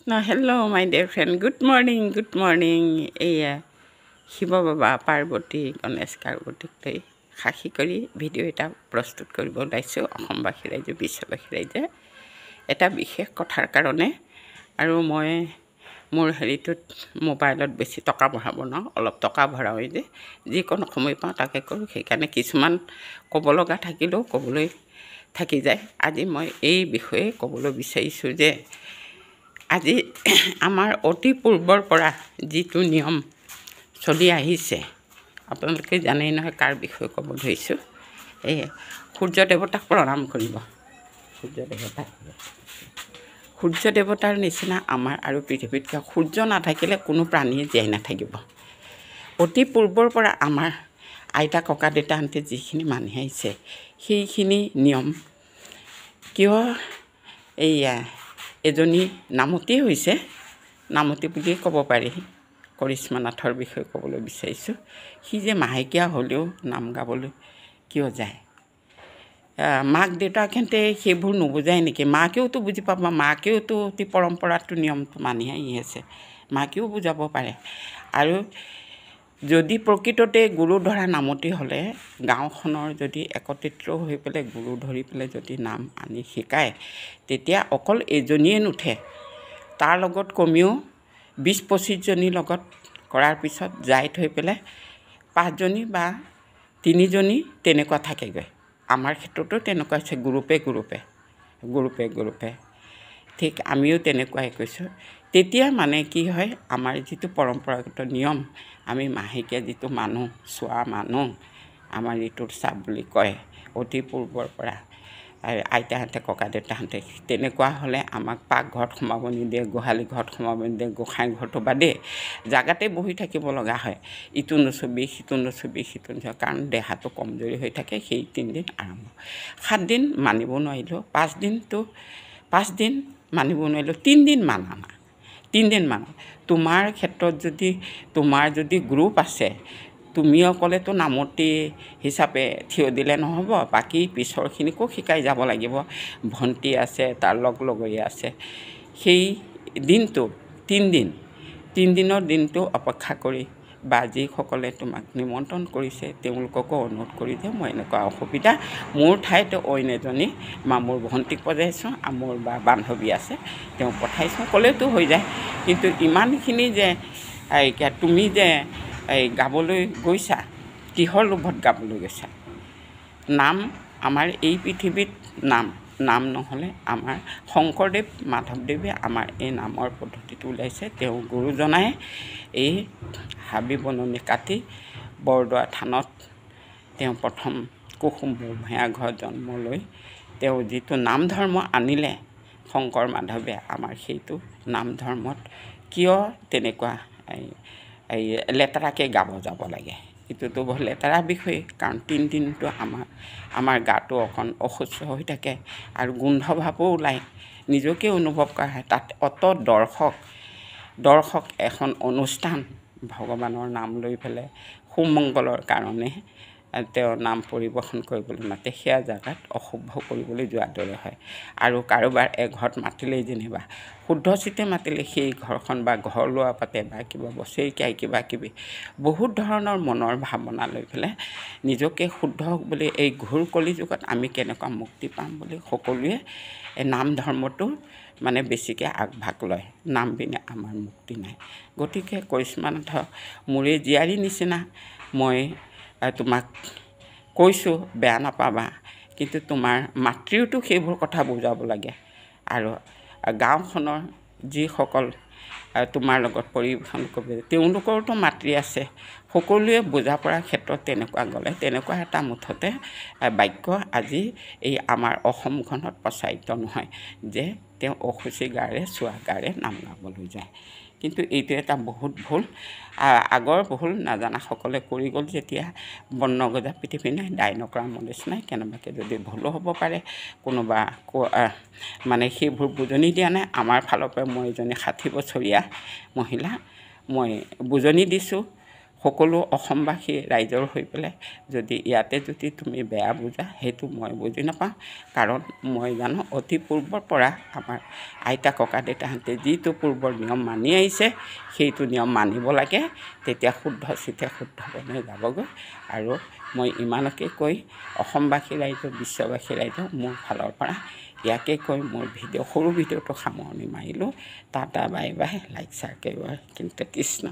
Now, hello, my dear friend. Good morning, good morning. Shiva Baba, Parvati, Ganesh Parvati, সাক্ষী কৰি video' এটা প্ৰস্তুত কৰিব ওলাইছোঁ অসমবাসী ৰাইজে বিশ্ববাসী ৰাইজে এটা বিশেষ কথাৰ কাৰণে আৰু মই মোৰ হেৰিটোত মোবাইলত বেছি টকা ভৰাব নোৱাৰোঁ অলপ টকা ভৰাওঁ যে যিকোনো সময় পাওঁ তাকে কৰোঁ সেইকাৰণে কিছুমান ক'ব লগা থাকিলেও ক'বলৈ থাকি যায় আজি মই এই বিষয়ে ক'বলৈ বিচাৰিছোঁ যে আজি আমাৰ অতি পূৰ্বৰ পৰা যিটো নিয়ম চলি আহিছে আপোনালোকে জানেই নহয় কাৰ বিষয়ে ক'ব ধৰিছোঁ এই সূৰ্য দেৱতাক প্ৰণাম কৰিব সূৰ্য দেৱতাৰ নিচিনা আমাৰ আৰু পৃথিৱীত সূৰ্য নাথাকিলে কোনো প্ৰাণীয়ে জীয়াই নাথাকিব অতি পূৰ্বৰ পৰা আমাৰ আইতা ককা দেউতাহঁতে যিখিনি মানি আহিছে সেইখিনি নিয়ম কিয় এজনী নামতী হৈছে নামতী বুলিয়ে ক'ব পাৰি কৰিশ্মা নাথৰ বিষয়ে ক'বলৈ বিচাৰিছোঁ সি যে মাহেকীয়া হ'লেও নাম গাবলৈ কিয় যায় মাক দেউতাকহঁতে সেইবোৰ নুবুজায় নেকি মাকেওতো বুজি পাব মাকেওতো অতি পৰম্পৰাটো নিয়মটো মানি আহি আছে মাকেও বুজাব পাৰে আৰু যদি প্ৰকৃততে গুৰু ধৰা নামতী হ'লে গাঁওখনৰ যদি একত্ৰিত হৈ পেলাই গুৰু ধৰি পেলাই যদি নাম আনি শিকায় তেতিয়া অকল এজনীয়ে নুঠে তাৰ লগত কমেও 20-25 জনীৰ লগত কৰাৰ পিছত যাই থৈ পেলাই 5 জনী বা 3 জনী তেনেকুৱা থাকেগৈ আমাৰ ক্ষেত্ৰতো তেনেকুৱা আছে গ্ৰুপে ঠিক আমিও তেনেকুৱাই কৈছোঁ তেতিয়া মানে কি হয় আমাৰ যিটো পৰম্পৰাগত নিয়ম আমি মাহেকীয়া যিটো মানুহ চোৱা মানুহ আমাৰ ঋতুৰ চাপ বুলি কয় অতি পূৰ্বৰ পৰা আইতাহঁতে ককা দেউতাহঁতে তেনেকুৱা হ'লে আমাক পাকঘৰত সোমাব নিদিয়ে গোহালি ঘৰত সোমাব নিদিয়ে গোসাঁই ঘৰটো বাদেই জাগাতে বহি থাকিব লগা হয় ইটো নুচুবি সিটো কাৰণ দেহাটো কমজোৰি হৈ থাকে সেই 3 দিন আৰম্ভ 7 দিন মানিব নোৱাৰিলেও 5 দিন মানিব নোৱাৰিলেও 3 দিন মানা তোমাৰ ক্ষেত্ৰত তোমাৰ যদি গ্ৰুপ আছে তুমি অকলেতো নামতী হিচাপে থিয় দিলে নহ'ব বাকী পিছৰখিনিকো শিকাই যাব লাগিব ভণ্টি আছে তাৰ লগৰীয়া আছে সেই দিনটো 3 দিনৰ দিনটো অপেক্ষা কৰি বা যিসকলে তোমাক নিমন্ত্ৰণ কৰিছে তেওঁলোককো অনুৰোধ কৰি যে মই এনেকুৱা অসুবিধা মোৰ ঠাইত অইন এজনী মোৰ ভণ্টিক পঠাইছোঁ মোৰ বা বান্ধৱী আছে তেওঁ পঠাইছোঁ ক'লেতো হৈ যায় কিন্তু ইমানখিনি যে তুমি যে গাবলৈ গৈছা কিহৰ লোভত গাবলৈ গৈছা নাম আমাৰ এই পৃথিৱীত নাম নহ'লে আমাৰ শংকৰদেৱ মাধৱদেৱে আমাৰ এই নামৰ পদ্ধতিটো ওলাইছে তেওঁ গুৰুজনাই এই হাবি বননি কাটি বৰদোৱা থানত তেওঁ প্ৰথম কুসুম ভূঞা ঘৰ জন্ম লৈ তেওঁ যিটো নাম ধৰ্ম আনিলে শংকৰ মাধৱে আমাৰ সেইটো নাম ধৰ্মত কিয় তেনেকুৱা লেতেৰাকৈ গাব যাব লাগে এইটোতো বহু লেতেৰা বিষয় কাৰণ 3 দিনটো আমাৰ গাটো অকণ অসুস্থ হৈ থাকে আৰু গোন্ধ ভাৱো ওলায় নিজকে অনুভৱ কৰা হয় তাত অত দৰ্শক এখন অনুষ্ঠান ভগৱানৰ নাম লৈ পেলাই সুমংগলৰ কাৰণে তেওঁ নাম পৰিৱেশন কৰিবলৈ মাতে সেয়া জেগাত অশুভ কৰিবলৈ যোৱাৰ দৰে হয় আৰু কাৰোবাৰ এঘৰত মাতিলেই যেনিবা শুদ্ধ চিতে মাতিলে সেই ঘৰখন বা ঘৰ লোৱা পাতে বা কিবা বছৰেকীয়াই কিবাকিবি বহুত ধৰণৰ মনৰ ভাৱনা লৈ পেলাই নিজকে শুদ্ধ বুলি এই ঘোৰ কলিযুগত আমি কেনেকুৱা মুক্তি পাম বুলি সকলোৱে নাম ধৰ্মটো মানে বেছিকৈ আগভাগ লয় নাম বিনে আমাৰ মুক্তি নাই গতিকে কৰিশ্মা নাথ মোৰে জীয়াৰী নিচিনা মই তোমাক কৈছোঁ বেয়া নাপাবা কিন্তু তোমাৰ মাতৃওতো সেইবোৰ কথা বুজাব লাগে আৰু গাঁওখনৰ যিসকল তোমাৰ লগত পৰিৱেশন কৰিব তেওঁলোকৰতো মাতৃ আছে সকলোৱে বুজা পৰাৰ ক্ষেত্ৰত তেনেকুৱা গ'লে তেনেকুৱা এটা মুঠতে বাক্য আজি এই আমাৰ অসমখনত প্ৰচাৰিত নহয় যে তেওঁ অসুচি গাৰে চোৱা গাৰে নাম গাবলৈ যায় কিন্তু এইটো এটা বহুত ভুল আগৰ ভুল নাজানাসকলে কৰি গ'ল যেতিয়া বৰ্ণগজা পৃথিৱী নাই দাই নকৰা মনিচ নাই কেনেবাকৈ যদি ভুলো হ'ব পাৰে কোনোবা মানে সেইবোৰ বুজনি দিয়া নাই আমাৰ ফালৰ পৰা মই এজনী 60 বছৰীয়া মহিলা মই বুজনি দিছোঁ সকলো অসমবাসী ৰাইজৰ হৈ পেলাই যদি ইয়াতে যদি তুমি বেয়া বুজা সেইটো মই বুজি নাপাওঁ কাৰণ মই জানো অতি পূৰ্বৰ পৰা আমাৰ আইতা ককা দেউতাহঁতে যিটো পূৰ্বৰ নিয়ম মানি আহিছে সেইটো নিয়ম মানিব লাগে তেতিয়া শুদ্ধ চিঠে শুদ্ধ বনে যাবগৈ আৰু মই ইমানকে কৈ অসমবাসী ৰাইজ বিশ্ববাসী ৰাইজক মোৰ ফালৰ পৰা ইয়াকে কৈ মোৰ সৰু ভিডিঅ'টো সামৰণি মাৰিলোঁ tata bye bye like share কৰিব কিন্তু কৃষ্ণ